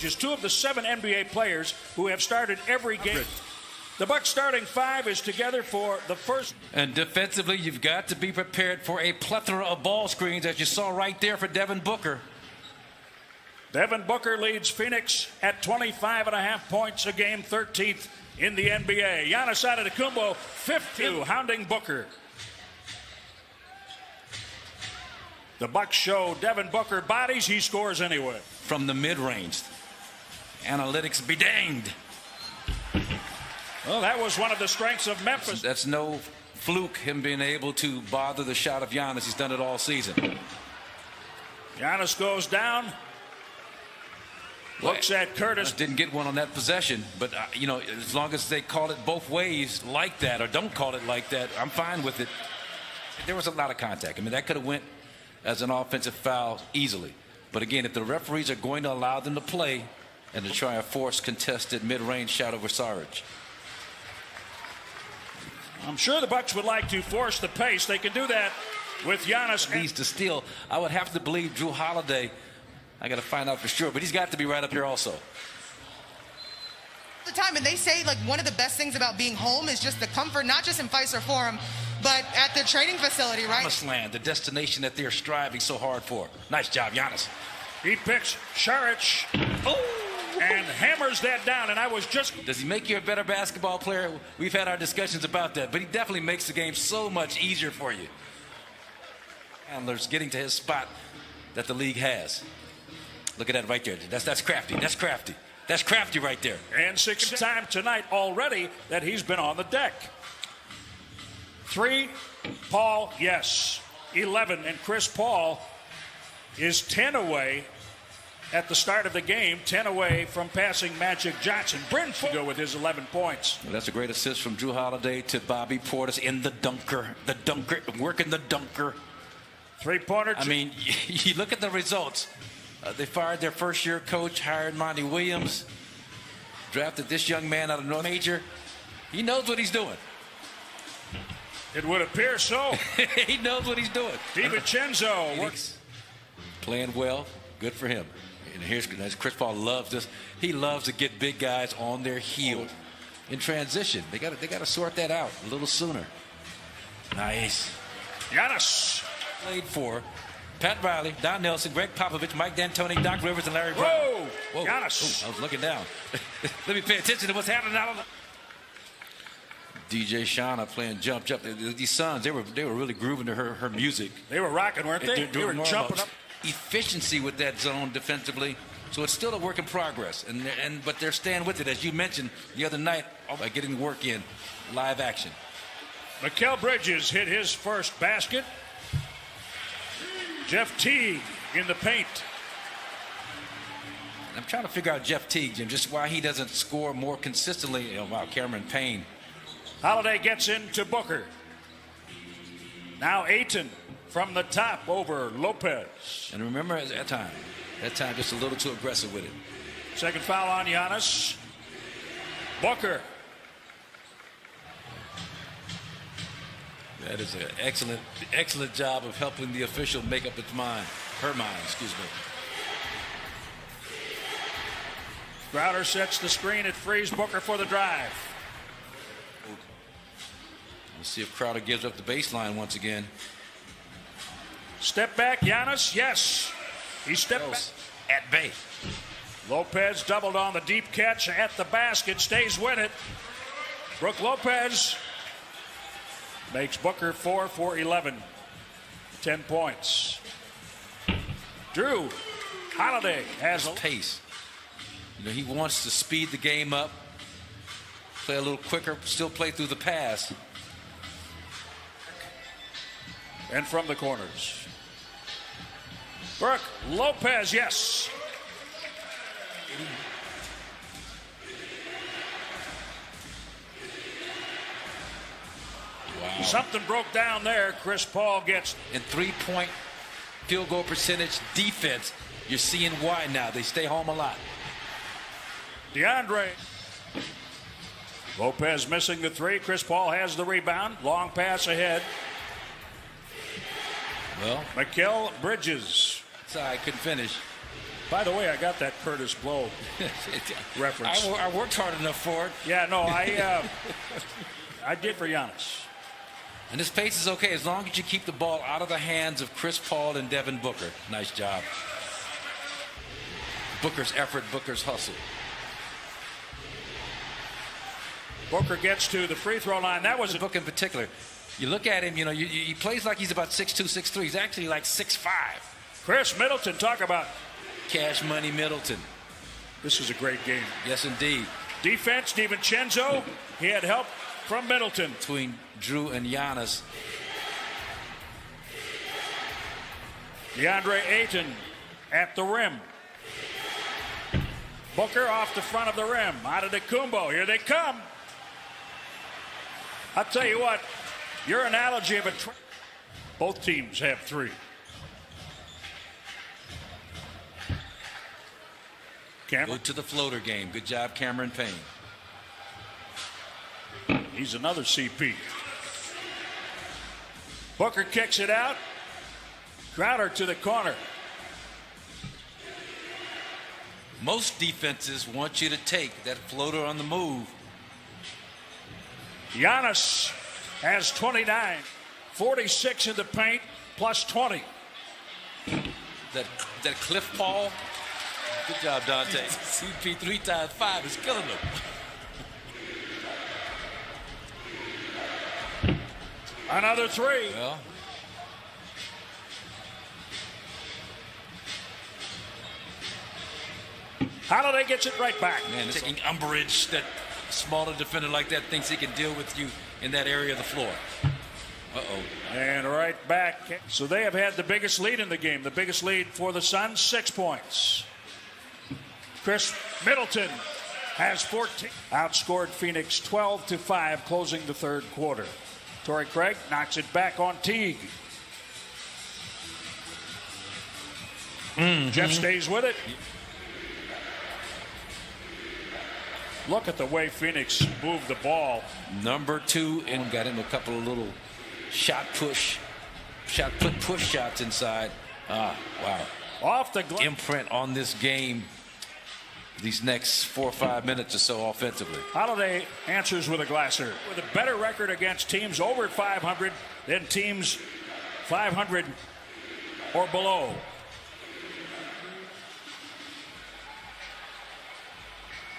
Bridges, 2 of the 7 NBA players who have started every game. The Bucks starting 5 is together for the first. And defensively, you've got to be prepared for a plethora of ball screens, as you saw right there for Devin Booker. Devin Booker leads Phoenix at 25.5 points a game, 13th in the NBA. Giannis Antetokounmpo, 50, hounding Booker. The Bucks show Devin Booker bodies, he scores anyway. From the mid-range. Analytics be danged. Well, that was one of the strengths of Memphis. That's no fluke, him being able to bother the shot of Giannis. He's done it all season. Giannis goes down. Looks at Curtis. Didn't get one on that possession, but, you know, as long as they call it both ways like that or don't call it like that, I'm fine with it. There was a lot of contact. I mean, that could have went as an offensive foul easily. But, again, if the referees are going to allow them to play and to try a forced contested mid-range shot over Sarge. I'm sure the Bucks would like to force the pace. They can do that with Giannis. Needs to steal. I would have to believe Drew Holiday. I got to find out for sure, but he's got to be right up here also. The time, and they say like one of the best things about being home is just the comfort, not just in Fiserv Forum, but at the training facility, right? Promised land, the destination that they're striving so hard for. Nice job, Giannis. He picks Saric. And hammers that down, and I was just... Does he make you a better basketball player? We've had our discussions about that, but he definitely makes the game so much easier for you. Handler's getting to his spot that the league has. Look at that right there. That's crafty. That's crafty. That's crafty right there. And 6th time tonight already that he's been on the deck. 3, Paul, yes. 11, and Chris Paul is 10 away at the start of the game, 10 away from passing Magic Johnson. Bryn go with his 11 points. Well, that's a great assist from Drew Holiday to Bobby Portis in the dunker, working the dunker. 3-pointer. I mean, you look at the results. They fired their first-year coach, hired Monty Williams, drafted this young man out of North Major. He knows what he's doing. It would appear so. He knows what he's doing. DiVincenzo playing well. Good for him. And here's Chris Paul loves this. He loves to get big guys on their heel in transition. They got to sort that out a little sooner. Nice. Giannis played for Pat Riley, Don Nelson, Greg Popovich, Mike D'Antoni, Doc Rivers, and Larry Brown. Whoa. Giannis. I was looking down. Let me pay attention to what's happening out on the... DJ Shauna playing jump. These Suns, they were really grooving to her music. They were rocking, weren't they? They were jumping up. Efficiency with that zone defensively, so it's still a work in progress. But they're staying with it, as you mentioned the other night, by getting work in live action. Mikal Bridges hit his first basket. Jeff Teague in the paint. I'm trying to figure out Jeff Teague, Jim, just why he doesn't score more consistently. Oh, wow, Cameron Payne. Holiday gets into Booker. Now Ayton from the top over Lopez. And remember, at that time just a little too aggressive with it. Second foul on Giannis. Booker. That is an excellent job of helping the official make up its mind. Her mind, excuse me. Crowder sets the screen. It frees Booker for the drive. Let's see if Crowder gives up the baseline once again. Step back, Giannis. Yes. He stepped back. At bay. Lopez doubled on the deep catch at the basket. Stays with it. Brook Lopez makes Booker 4 for 11. 10 points. Drew Holiday has a pace. You know, he wants to speed the game up, play a little quicker, still play through the pass. And from the corners. Brook Lopez, yes. Wow. Something broke down there. Chris Paul gets. In three-point field goal percentage defense, you're seeing why now. They stay home a lot. DeAndre. Lopez missing the three. Chris Paul has the rebound. Long pass ahead. Well, Mikal Bridges. Sorry, couldn't finish. By the way, I got that Curtis Blow reference. I worked hard enough for it. Yeah, no, I did for Giannis. And this pace is okay as long as you keep the ball out of the hands of Chris Paul and Devin Booker. Nice job. Booker's effort, Booker's hustle. Booker gets to the free throw line. That was Booker in particular. You look at him, he plays like he's about 6'2", 6'3". He's actually like 6'5". Chris Middleton, talk about Cash Money Middleton. This is a great game. Yes, indeed. Defense, DiVincenzo. He had help from Middleton. Between Drew and Giannis. DeAndre Ayton at the rim. Booker off the front of the rim. Out of the Kumbo. Here they come. I'll tell you what, your analogy of both teams have 3. Go to the floater game. Good job, Cameron Payne. He's another CP. Booker kicks it out. Crowder to the corner. Most defenses want you to take that floater on the move. Giannis has 29, 46 in the paint, plus 20. That cliff ball. Good job, Dante. CP 3 times 5 is killing him. Another 3. Well, Holiday gets it right back. Man, taking umbrage that smaller defender like that thinks he can deal with you in that area of the floor. Uh-oh. And right back. So they have had the biggest lead in the game. The biggest lead for the Suns, 6 points. Chris Middleton has 14. Outscored Phoenix 12-5, closing the third quarter. Torrey Craig knocks it back on Teague. Jeff stays with it. Look at the way Phoenix moved the ball. Number 2 and got him a couple of little push shots inside. Wow. Off the imprint on this game these next 4 or 5 minutes or so offensively. Holiday answers with a glasser. With a better record against teams over 500 than teams 500 or below.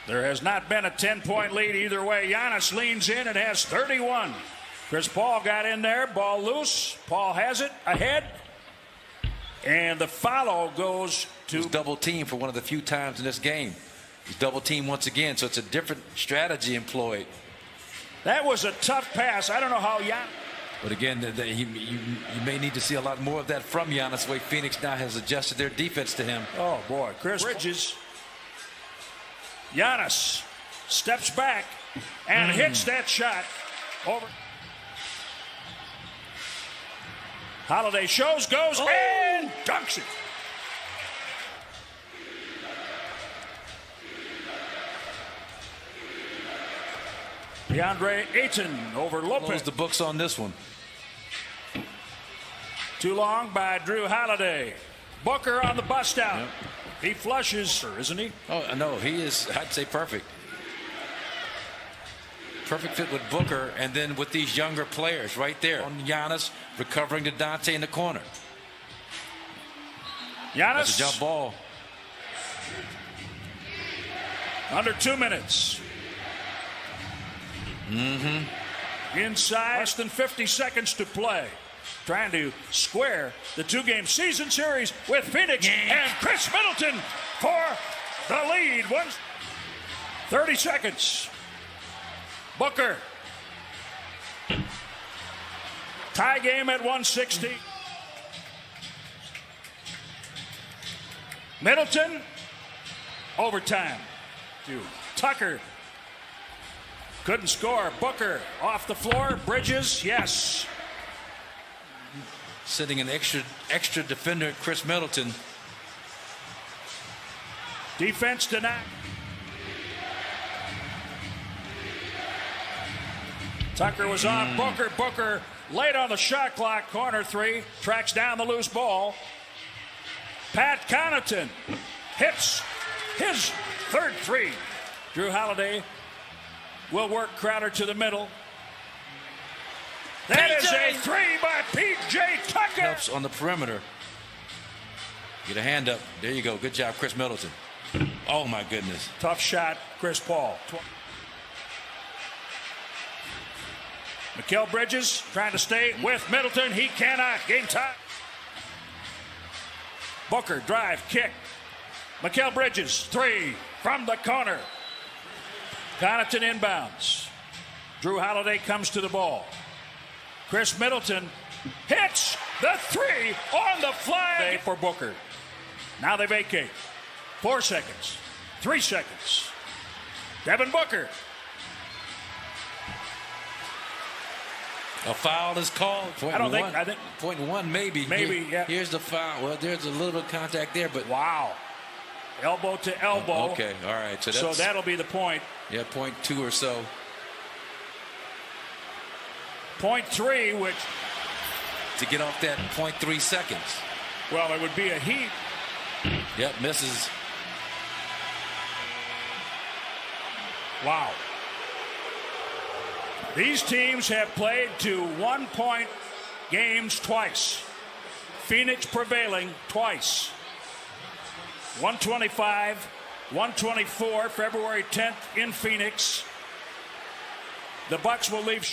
There has not been a 10-point lead either way. Giannis leans in and has 31. Chris Paul got in there, ball loose. Paul has it, ahead. And the follow goes to double team for one of the few times in this game. He's double team once again, so it's a different strategy employed. That was a tough pass. I don't know how Giannis. But again, you may need to see a lot more of that from Giannis, the way Phoenix now has adjusted their defense to him. Oh, boy. Chris Bridges. Giannis steps back and hits that shot over. Holiday goes and dunks it. DeAndre Ayton over Lopez. Close the books on this one. Too long by Drew Holiday. Booker on the bust out. Yep. He flushes, isn't he? Oh, no, he is, I'd say, perfect. Perfect fit with Booker, and then with these younger players right there. On Giannis, recovering to Dante in the corner. Giannis. That's a jump ball. Under 2 minutes. Inside, less than 50 seconds to play. Trying to square the 2-game season series with Phoenix and Chris Middleton for the lead. 30 seconds. Booker. Tie game at 160. Middleton. Overtime. Tucker. Couldn't score. Booker off the floor. Bridges, yes. Sitting an extra defender, Chris Middleton. Defense denied. Tucker was on Booker. Booker late on the shot clock. Corner 3. Tracks down the loose ball. Pat Connaughton hits his third three. Drew Holiday will work Crowder to the middle. That is a three by P.J. Tucker. Helps on the perimeter. Get a hand up. There you go. Good job, Chris Middleton. Oh, my goodness. Tough shot, Chris Paul. Mikal Bridges trying to stay with Middleton. He cannot. Game time. Booker, drive, kick. Mikal Bridges, three from the corner. Connaughton inbounds. Drew Holiday comes to the ball. Chris Middleton hits the three on the fly for Booker. Now they vacate. 4 seconds. 3 seconds. Devin Booker. A foul is called. I think point one, maybe. Maybe, yeah. Here's the foul. Well, there's a little bit of contact there, but wow. Elbow to elbow. Okay, all right. So that'll be the point. Yeah, 0.2 or so. 0.3, which to get off that 0.3 seconds. Well, it would be a heat. Yep, misses. Wow. These teams have played to 1-point games twice. Phoenix prevailing twice. 125-124, February 10th in Phoenix. The Bucks will leave.